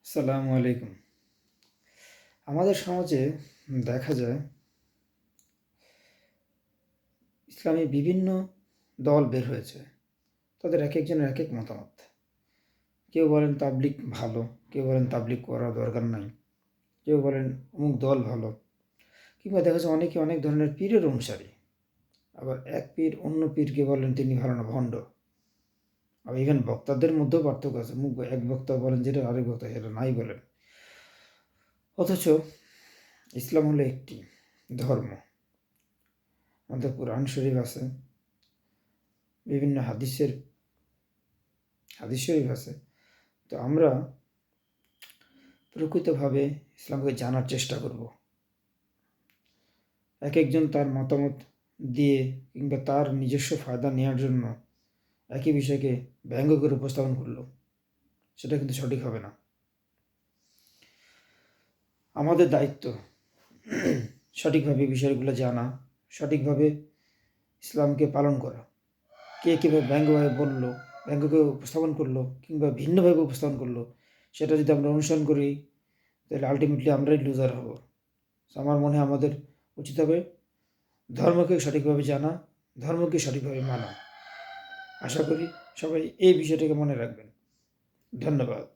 আসসালামু আলাইকুম। আমাদের সমাজে দেখা যায় ইসলামী বিভিন্ন দল বের হয়েছে। তাদের একেকজনের একেক মতামত। কেউ বলেন তাবলিগ ভালো, কেউ বলেন তাবলিগ করা দরকার নাই, কেউ বলেন অমুক দল ভালো। কিংবা দেখা যায় অনেকে অনেক ধরনের পীরের অনুসারী। আবার এক পীর অন্য পীরকে বলেন তিনি ভালো না, ভণ্ড। আবার ইভেন বক্তাদের মধ্যেও পার্থক্য আছে। এক বক্তা বলেন যেটা, আরেক বক্তা সেটা নাই বলেন। অথচ ইসলাম হলো একটি ধর্ম। আমাদের কোরআন শরীফ আছে, বিভিন্ন হাদিস শরীফ আছে। তো আমরা প্রকৃতভাবে ইসলামকে জানার চেষ্টা করব। এক একজন তার মতামত দিয়ে কিংবা তার নিজস্ব ফায়দা নেওয়ার জন্য একই বিষয়কে ব্যঙ্গ করে উপস্থাপন করলো, সেটা কিন্তু সঠিক হবে না। আমাদের দায়িত্ব সঠিকভাবে বিষয়গুলো জানা, সঠিকভাবে ইসলামকে পালন করা। কে কীভাবে ব্যঙ্গভাবে বললো, ব্যঙ্গকে উপস্থাপন করলো কিংবা ভিন্নভাবে উপস্থাপন করলো, সেটা যদি আমরা অনুসরণ করি তাহলে আলটিমেটলি আমরাই লুজার হব। আমার মনে হয় আমাদের উচিত হবে ধর্মকে সঠিকভাবে জানা, ধর্মকে সঠিকভাবে মানা। আশা করি সবাই এই বিষয়টাকে মনে রাখবেন। ধন্যবাদ।